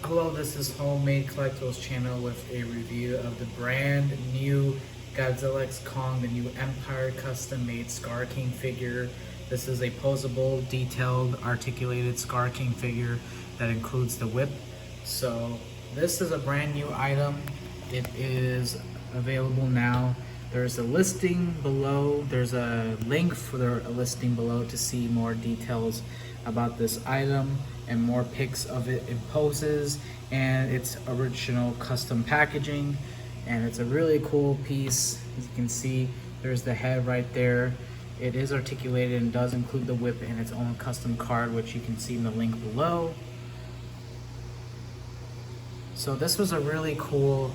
Hello, this is Homemade Collectibles channel with a review of the brand new Godzilla x Kong, the new Empire custom made Scar King figure. This is a posable, detailed, articulated Scar King figure that includes the whip. So this is a brand new item. It is available now. There's a listing below. There's a link for a listing below to see more details about this item and more pics of it in poses and its original custom packaging. And it's a really cool piece. As you can see, there's the head right there. It is articulated and does include the whip and its own custom card, which you can see in the link below. So this was a really cool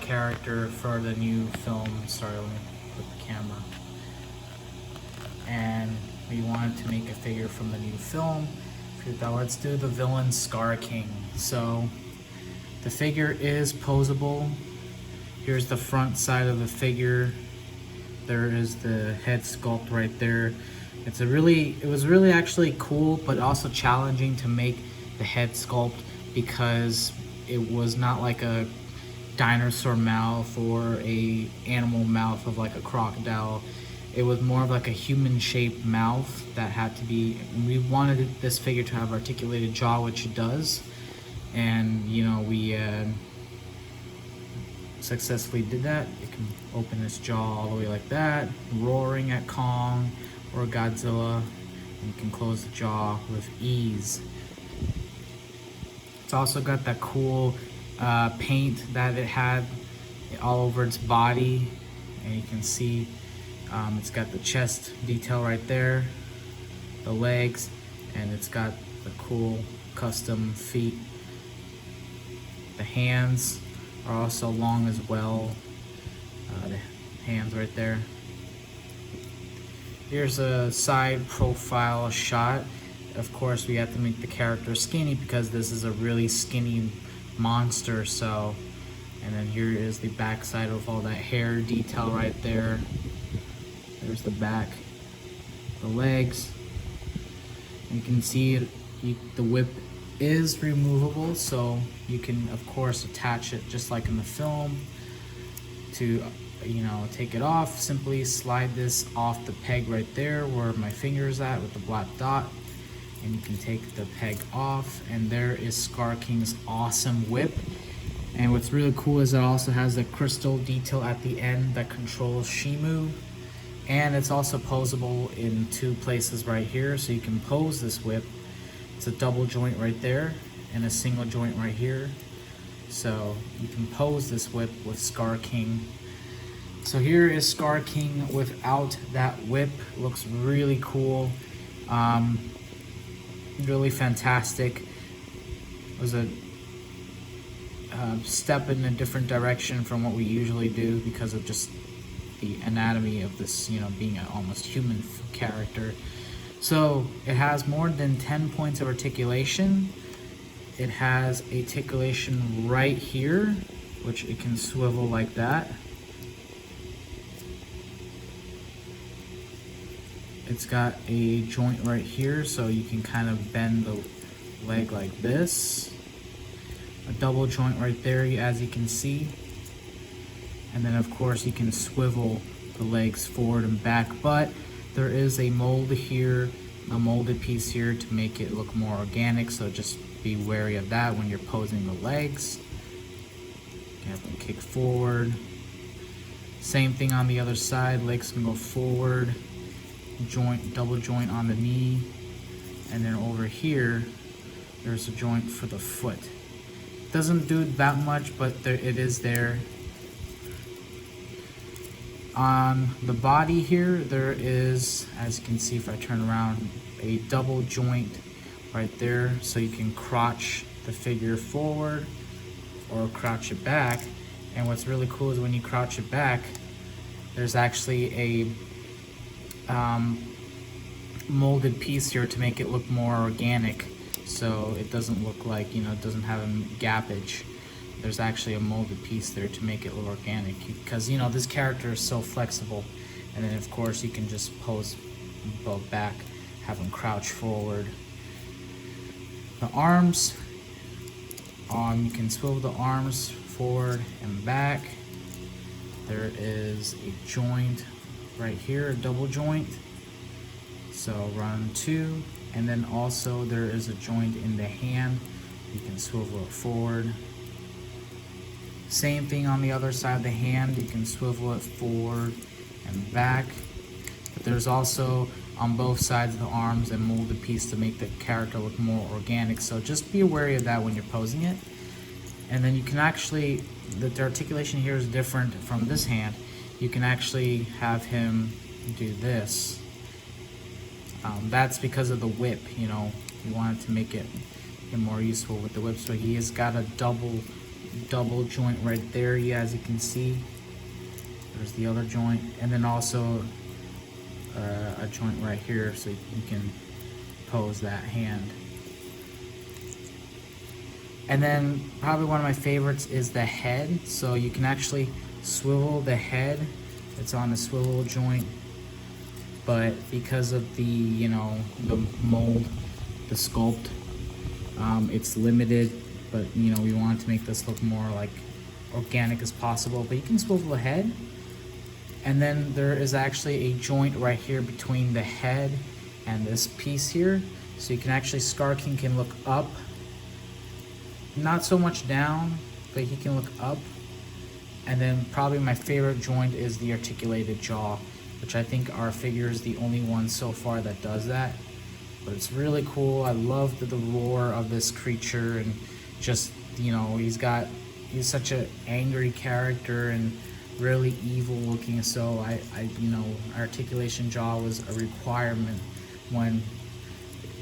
character for the new film. Sorry, let me put the camera. And we wanted to make a figure from the new film. We thought, let's do the villain Scar King. So the figure is posable. Here's the front side of the figure. There is the head sculpt right there. It was really actually cool, but also challenging to make the head sculpt because it was not like a dinosaur mouth or a animal mouth of like a crocodile. It was more of like a human shaped mouth that had to be, we wanted this figure to have articulated jaw, which it does. And you know, we successfully did that. It can open its jaw all the way like that, roaring at Kong or Godzilla. And you can close the jaw with ease. It's also got that cool paint that it had all over its body, and you can see it's got the chest detail right there, the legs, and it's got the cool custom feet. The hands are also long as well. The hands right there. Here's a side profile shot. Of course, we have to make the character skinny because this is a really skinny monster. So, and then here is the back side with all that hair detail right there. There's the back, the legs. You can see the whip is removable, so you can of course attach it just like in the film. To take it off, simply slide this off the peg right there where my finger is at with the black dot, and you can take the peg off, and there is Scar King's awesome whip. And what's really cool is it also has a crystal detail at the end that controls Shimu. And it's also posable in two places right here, so you can pose this whip. It's a double joint right there and a single joint right here. So you can pose this whip with Scar King. So here is Scar King without that whip. Looks really cool. Really fantastic. It was a step in a different direction from what we usually do because of just the anatomy of this, being an almost human character. So it has more than 10 points of articulation. It has articulation right here, which it can swivel like that. It's got a joint right here, so you can kind of bend the leg like this. A double joint right there, as you can see. And then of course you can swivel the legs forward and back, but there is a mold here, a molded piece here to make it look more organic, so just be wary of that when you're posing the legs. You have them kick forward. Same thing on the other side, legs can go forward, joint, double joint on the knee, and then over here there's a joint for the foot. Doesn't do that much, but it is there. On the body here, there is, as you can see if I turn around, a double joint right there, so you can crotch the figure forward or crouch it back. And what's really cool is when you crouch it back, there's actually a molded piece here to make it look more organic, so it doesn't look like, it doesn't have a gappage. There's actually a molded piece there to make it look organic, because this character is so flexible. And then of course you can just pose both back, have him crouch forward. The arms You can swivel the arms forward and back. There is a joint right here, a double joint. So run 2, and then also there is a joint in the hand. You can swivel it forward. Same thing on the other side of the hand. You can swivel it forward and back. But there's also on both sides of the arms a molded piece to make the character look more organic. So just be wary of that when you're posing it. And then you can actually, the articulation here is different from this hand. You can actually have him do this. That's because of the whip, you know, you wanted to make it more useful with the whip. So he has got a double joint right there, yeah, as you can see. There's the other joint, and then also a joint right here, so you can pose that hand. And then probably one of my favorites is the head. So you can actually swivel the head. It's on a swivel joint, but because of the, you know, the mold, the sculpt, it's limited. But you know, we wanted to make this look more like organic as possible. But you can swivel the head, and then there is actually a joint right here between the head and this piece here. So you can actually, Scar King can look up, not so much down, but he can look up. And then probably my favorite joint is the articulated jaw, which I think our figure is the only one so far that does that. But it's really cool. I love the roar of this creature, and just, you know, he's such an angry character and really evil looking. So I you know, articulation jaw was a requirement when,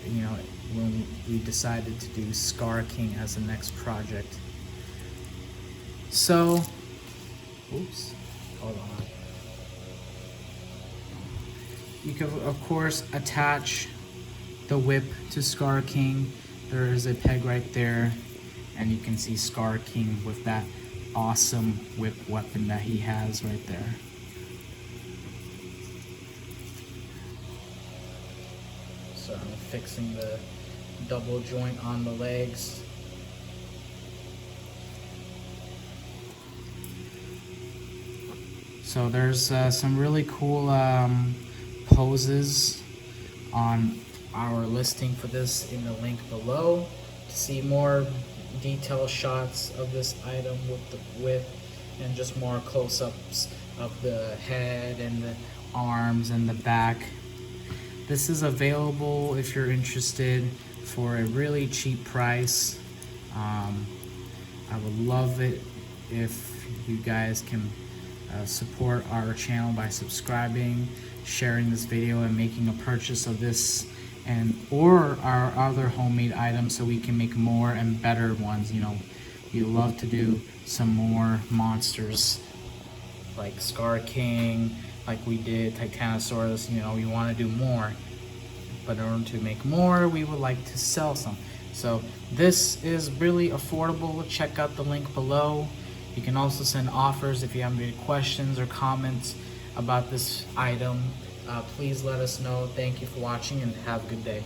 you know, when we decided to do Scar King as the next project. So, oops, hold on. You can of course attach the whip to Scar King. There is a peg right there, and you can see Scar King with that awesome whip weapon that he has right there. So I'm fixing the double joint on the legs. So there's some really cool poses on our listing for this in the link below to see more detailed shots of this item with the whip and just more close-ups of the head and the arms and the back. This is available if you're interested for a really cheap price. I would love it if you guys can support our channel by subscribing, sharing this video, and making a purchase of this or our other homemade items, so we can make more and better ones. You know, we love to do some more monsters like Scar King, like we did Titanosaurus. You know, we want to do more, but in order to make more, we would like to sell some. So this is really affordable. Check out the link below. You can also send offers if you have any questions or comments about this item. Please let us know. Thank you for watching, and have a good day.